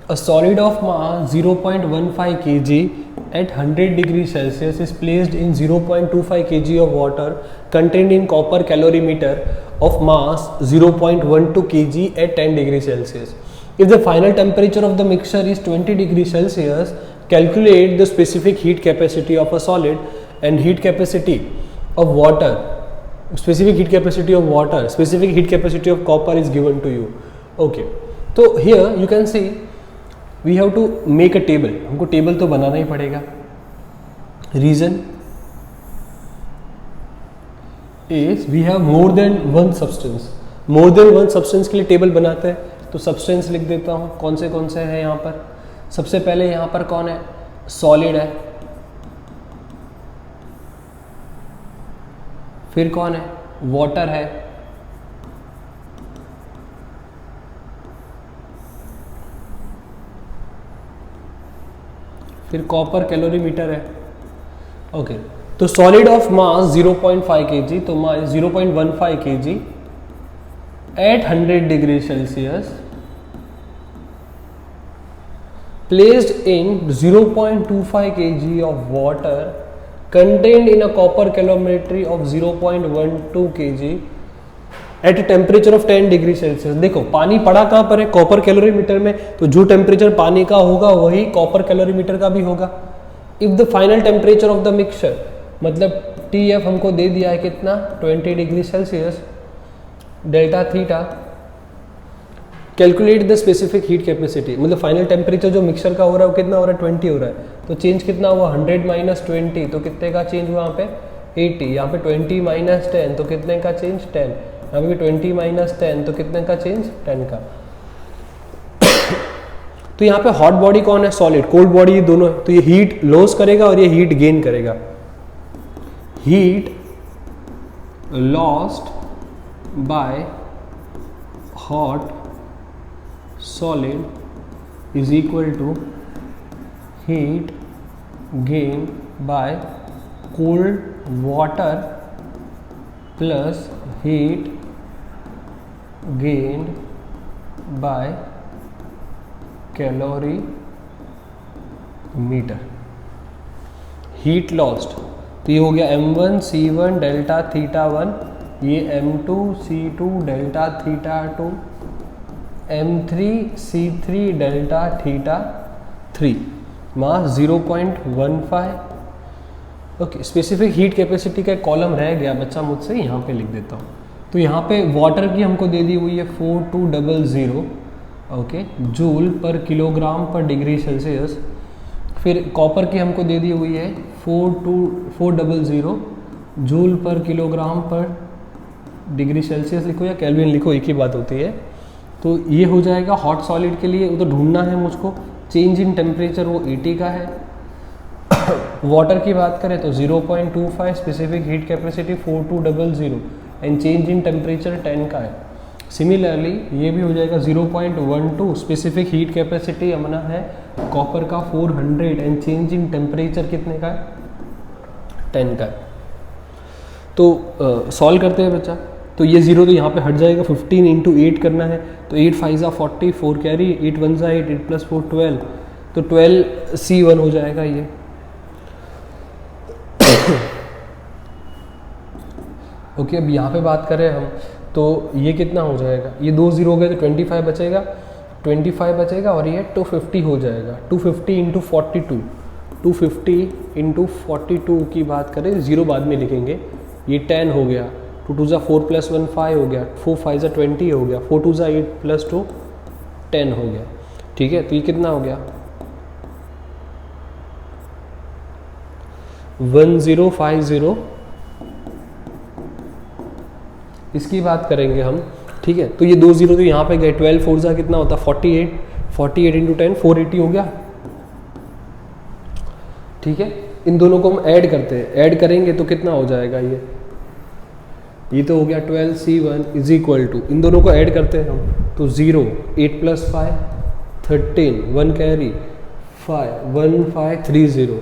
A solid of mass 0.15 kg at 100 degree Celsius is placed in 0.25 kg of water contained in copper calorimeter of mass 0.12 kg at 10 degree Celsius. If the final temperature of the mixture is 20 degree Celsius, calculate the specific heat capacity of a solid and heat capacity of water. Specific heat capacity of water, specific heat capacity of copper is given to you. Okay, so here you can see we have to make a table. हमको table तो बनाना ही पड़ेगा. Reason is we have more than one substance. More than one substance के लिए table बनाते हैं. तो substance लिख देता हूँ कौन से हैं यहाँ पर. सबसे पहले यहाँ पर कौन है, सॉलिड है. फिर कौन है, वाटर है. फिर कॉपर कैलोरीमीटर है. ओके, तो सॉलिड ऑफ मास 0.5 kg, तो mass 0.15 kg at 100 degree Celsius placed in 0.25 kg of water contained in a copper calorimetry of 0.12 kg at a temperature of 10 degree Celsius. देखो पानी पड़ा कहाँ पर है, कॉपर कैलोरीमीटर में. तो जो टेम्परेचर पानी का होगा वही कॉपर कैलोरीमीटर का भी होगा. If the final temperature of the mixture, मतलब TF हमको दे दिया है कितना, 20 degree Celsius, delta theta. Calculate the specific heat capacity, मतलब फाइनल टेम्परेचर जो मिक्सचर का हो रहा है वो कितना हो रहा है, 20 हो रहा है. तो चेंज कितना हुआ, 100 माइनस 20, तो कितने का चेंज हुआ यहाँ पे, 80. यहाँ पे 20 माइनस 10, तो कितने का चेंज, 10. यहाँ पे 20 माइनस 10, तो कितने का चेंज, 10 का. तो यहाँ पे हॉट बॉडी कौन है, सॉलिड. कोल्ड बॉडी ये दोनों है. तो ये हीट लॉस करेगा और ये हीट गेन करेगा. Heat lost by hot solid is equal to heat gain by cold water plus heat gained by calorimeter. heat lost, तो ये हो गया m1 c1 डेल्टा थीटा 1, ये m2 c2 delta theta 2, m3 c3 delta theta 3, मास 0.15. Okay, specific heat capacity का column रह गया बच्चा मुझसे, यहाँ पे लिख देता हूँ. तो यहाँ पे वाटर की हमको दे दी हुई है 4200, ओके, जूल पर किलोग्राम पर डिग्री सेल्सियस. फिर कॉपर की हमको दे दी हुई है 400 जूल पर किलोग्राम पर डिग्री सेल्सियस लिखो या केल्विन लिखो, एक ही बात होती है. तो ये हो जाएगा हॉट सॉलिड के लिए. वो तो ढूंढना है मुझको, चेंज इन टेम्परेचर वो 80 का है. वाटर की बात करें तो 0.25, specific heat capacity 4200 and change in temperature 10 का है. सिमिलरली ये भी हो जाएगा 0.12, स्पेसिफिक हीट कैपेसिटी हमने है कॉपर का 400 एंड चेंज इन टेम्परेचर कितने का है, 10 का है. तो सॉल्व करते हैं बच्चा. तो ये 0 तो यहाँ पे हट जाएगा, 15 इंटू 8 करना है. तो 8 5 40, 4 कैरी, 8 1 8, 8 प्लस 4 12, तो 12 C1 हो जाएगा ये. ओके, अब यहाँ पे बात करें हम तो ये कितना हो जाएगा, ये 2 0 हो गए तो 25 बचेगा, 25 बचेगा और ये 250 हो जाएगा. 250 इंटू 42, 250 इंटू 42 की बात करें, 0 बाद में लिखेंगे. ये 10 हो गया, 2 2 4 प्लस 1 5 हो गया, 4 5 20 हो गया, 4 2 8 प्लस 2 10 हो गया. ठीक है, तो ये कितना हो गया, 1050. इसकी बात करेंगे हम. ठीक है, तो ये 2 0 तो यहाँ पे गए, 12 4 कितना होता, 48, 48 इंटू 10 480 हो गया. ठीक है, इन दोनों को हम ऐड करते हैं, ऐड करेंगे तो कितना हो जाएगा, ये तो हो गया 12 C1 इज इक्वल टू, इन दोनों को ऐड करते हैं हम तो 0, 8 प्लस 5 13, 1 कैरी 5, 1530.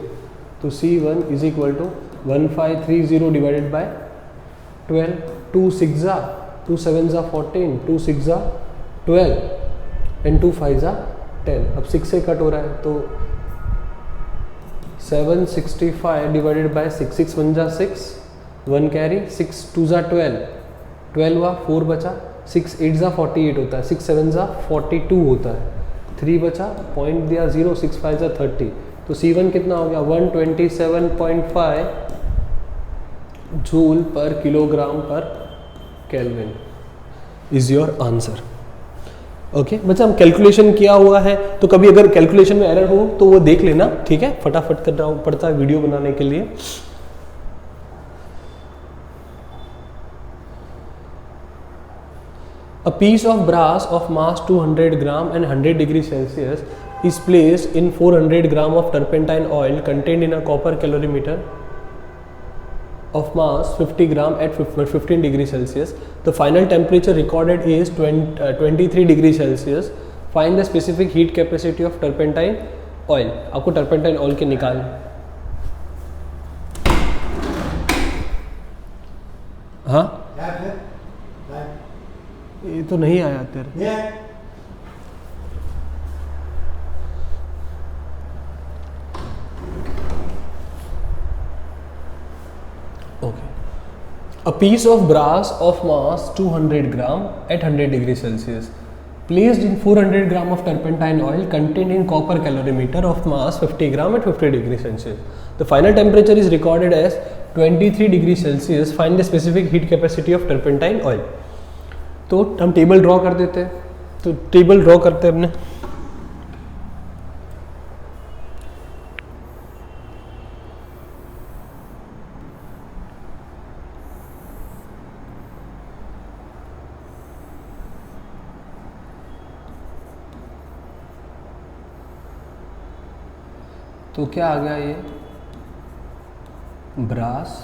तो C1 is equal to 1530 divided by 12. 2 6 2 7 14, 2 6 12 and 2 5 10, अब 6 से कट हो रहा है तो 765 डिवाइडेड बाय 6, 6 1 जा 6, 1 कैरी, 6 2 जा 12, 12 हुआ, 4 बचा, 6 8 जा 48 होता है, 6 7 जा 42 होता है, 3 बचा, पॉइंट दिया 0, 6 5 जा 30, तो C1 कितना हो गया 127.5 जूल पर किलोग्राम पर kelvin is your answer. Okay बच्चा, हम कैलकुलेशन किया हुआ है, तो कभी अगर कैलकुलेशन में एरर हो तो वो देख लेना, ठीक है, फटाफट करना पड़ता है वीडियो बनाने के लिए। A piece of brass of mass 200 gram and 100 degree Celsius is placed in 400 gram of turpentine oil contained in a copper calorimeter of mass 50 gram at 15 degree Celsius. The final temperature recorded is 23 degree Celsius. Find the specific heat capacity of turpentine oil. आपको turpentine oil के निकाल, हाँ ये तो नहीं आया तेरे, okay. A piece of brass of mass 200 gram at 100 degree Celsius placed in 400 gram of turpentine oil contained in copper calorimeter of mass 50 gram at 50 degree Celsius. The final temperature is recorded as 23 degree Celsius. Find the specific heat capacity of turpentine oil. तो हम table draw कर देते हैं, तो table draw करते हैं अपने, तो क्या आ गया ये ब्रास,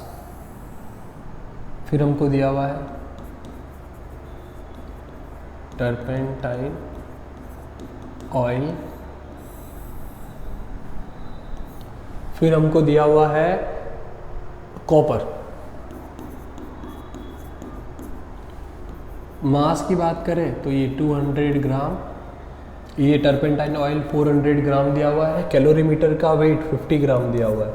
फिर हमको दिया हुआ है टर्पेंटाइन ऑयल, फिर हमको दिया हुआ है कॉपर। मास की बात करें तो ये 200 ग्राम, ये टर्पेंटाइन ऑयल 400 ग्राम दिया हुआ है, कैलोरीमीटर का वेट 50 ग्राम दिया हुआ है।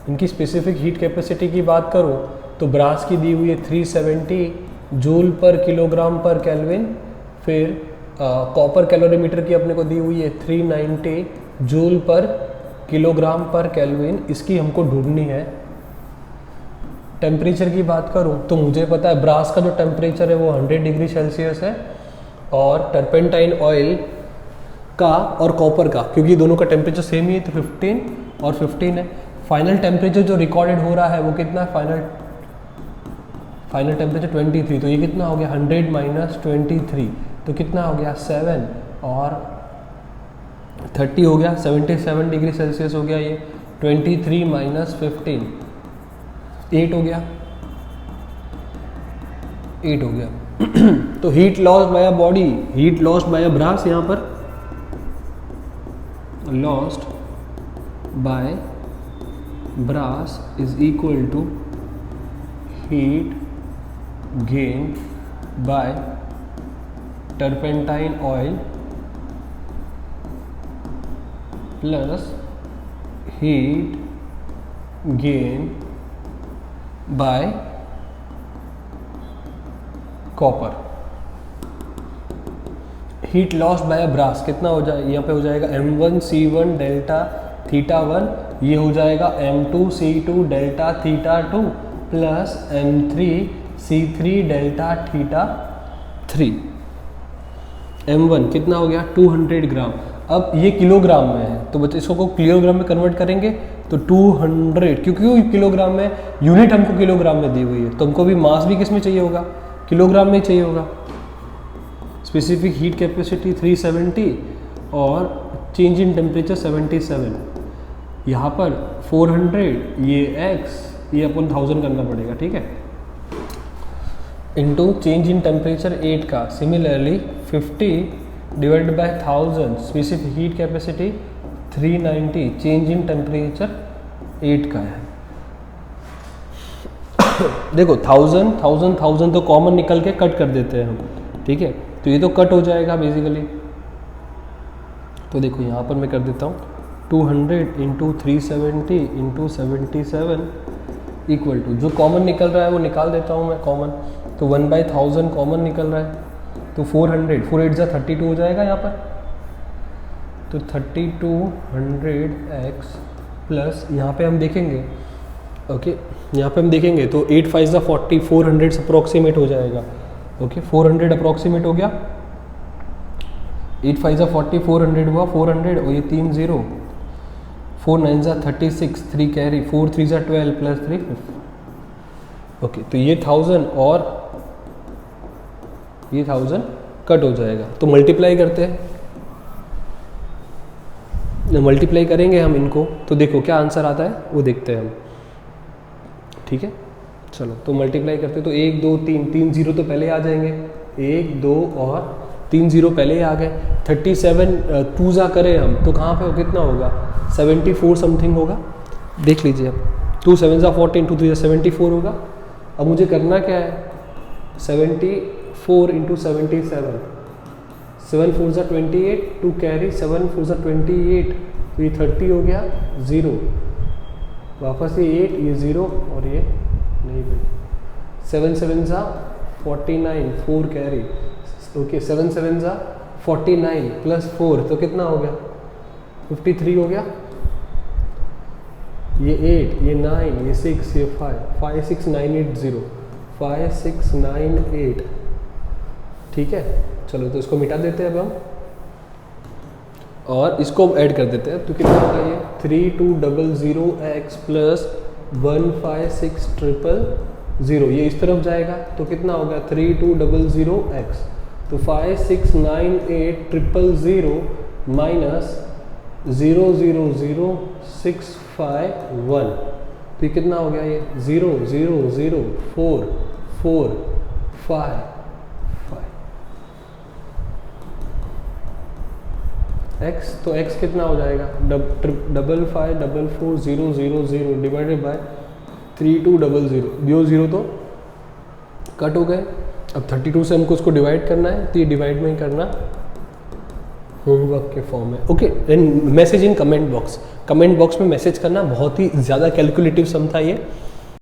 इनकी स्पेसिफिक हीट कैपेसिटी की बात करूं तो ब्रास की दी हुई है 370 जूल पर किलोग्राम पर केल्विन, फिर कॉपर कैलोरीमीटर की अपने को दी हुई है 390 जूल पर किलोग्राम पर केल्विन, इसकी हमको ढूंढनी है। टेम्परेचर की बात करूं तो मुझे पता है ब्रास का जो टेम्परेचर है वो 100 डिग्री सेल्सियस है, और टर्पेंटाइन ऑयल का और कॉपर का, क्योंकि दोनों का टेम्परेचर सेम ही है तो 15 और 15 है। फाइनल टेम्परेचर जो रिकॉर्डेड हो रहा है वो कितना है, फाइनल टेम्परेचर 23, तो ये कितना हो गया 100 माइनस 23, तो कितना हो गया 7 और 30 हो गया, 77 डिग्री सेल्सियस हो गया। ये 23 माइनस 15 8 हो गया, 8 हो गया। तो heat loss by a body, heat lost by a brass, यहाँ पर lost by brass is equal to heat gain by turpentine oil plus heat gain by copper. Heat loss by brass कितना हो जाए, यहाँ पे हो जाएगा m1 c1 डेल्टा थीटा 1, ये हो जाएगा m2 c2 delta theta 2 plus m3 c3 delta theta 3। m1 कितना हो गया 200 ग्राम, अब ये किलोग्राम में है तो बच्चे इसको किलोग्राम में कन्वर्ट करेंगे तो 200, क्योंकि किलोग्राम में यूनिट हमको किलोग्राम में दी हुई है तो हमको भी मास भी किस में चाहिए होगा, किलोग्राम में चाहिए होगा। स्पेसिफिक हीट कैपेसिटी 370 और चेंज इन टेम्परेचर 77, यहाँ पर 400, ये x, ये अपन 1000 करना पड़ेगा, ठीक है, इनटू चेंज इन टेम्परेचर 8 का। Similarly 50 divided by 1000, specific heat capacity 390, change in temperature 8 का है। देखो 1000 तो कॉमन निकल के कट कर देते हैं हम, ठीक है, तो ये तो कट हो जाएगा बेसिकली, तो देखो यहाँ पर मैं कर देता हूँ 200 इंटू 370 इंटू 77 इक्वल टू, जो कॉमन निकल रहा है वो निकाल देता हूँ मैं कॉमन, तो 1/1000 कॉमन निकल रहा है, तो 400 4 8 32 हो जाएगा यहाँ पर, तो 3200x प्लस यहाँ पे हम देखेंगे, ओके यहाँ पे हम देखेंगे तो 8 5 40, 400 अप्रॉक्सीमेट हो जाएगा, ओके 400 अप्रॉक्सीमेट हो गया, 8 5 40, 400 हुआ 400 और ये 3 0, 4 9 36, 3 कैरी, 4 3 12 प्लस 3 ओके, तो ये 1000 और ये 1000 कट हो जाएगा, तो मल्टीप्लाई करते हैं, मल्टीप्लाई करेंगे हम इनको, तो देखो क्या आंसर आता है वो देखते हैं हम, ठीक है चलो, तो मल्टीप्लाई करते तो 1 2 3, 3 0 तो पहले आ जाएंगे, 1 2 और 3 0 पहले ही आ गए, 37 2 जा करें हम तो कहाँ पे हो, कितना होगा 74 समथिंग होगा, देख लीजिए अब, 2 7 14, 2 3 74 होगा। अब मुझे करना क्या है, 74 इंटू 77, 7 4 28, 2 कैरी, 7 4 28, तो ये 30 हो गया, 0 वापस ये 8, ये 0 और ये नहीं भाई, 7 7 49, 4 कैरी, ओके 7 7 49 प्लस 4 तो कितना हो गया 53 हो गया, ये 8, ये 9, ये 6, ये 5, 5 6 9 8 0, 5 6 9 8, ठीक है चलो, तो इसको मिटा देते हैं अब हम और इसको ऐड कर देते हैं, तो कितना होगा ये 3200x प्लस 156000, ये इस तरफ जाएगा तो कितना होगा 3200x, तो 5698 माइनस 000651, तो ये कितना हो गया, ये 0 0 0 4 4 5 x, तो x कितना हो जाएगा 55444000 डिवाइडेड बाय 3200, 0 तो कट हो गए, अब 32 से हमको उसको डिवाइड करना है, तो ये डिवाइड में ही करना, होमवर्क के फॉर्म में, okay and message in comment box में मैसेज करना, बहुत ही ज़्यादा कैलकुलेटिव सम था ये,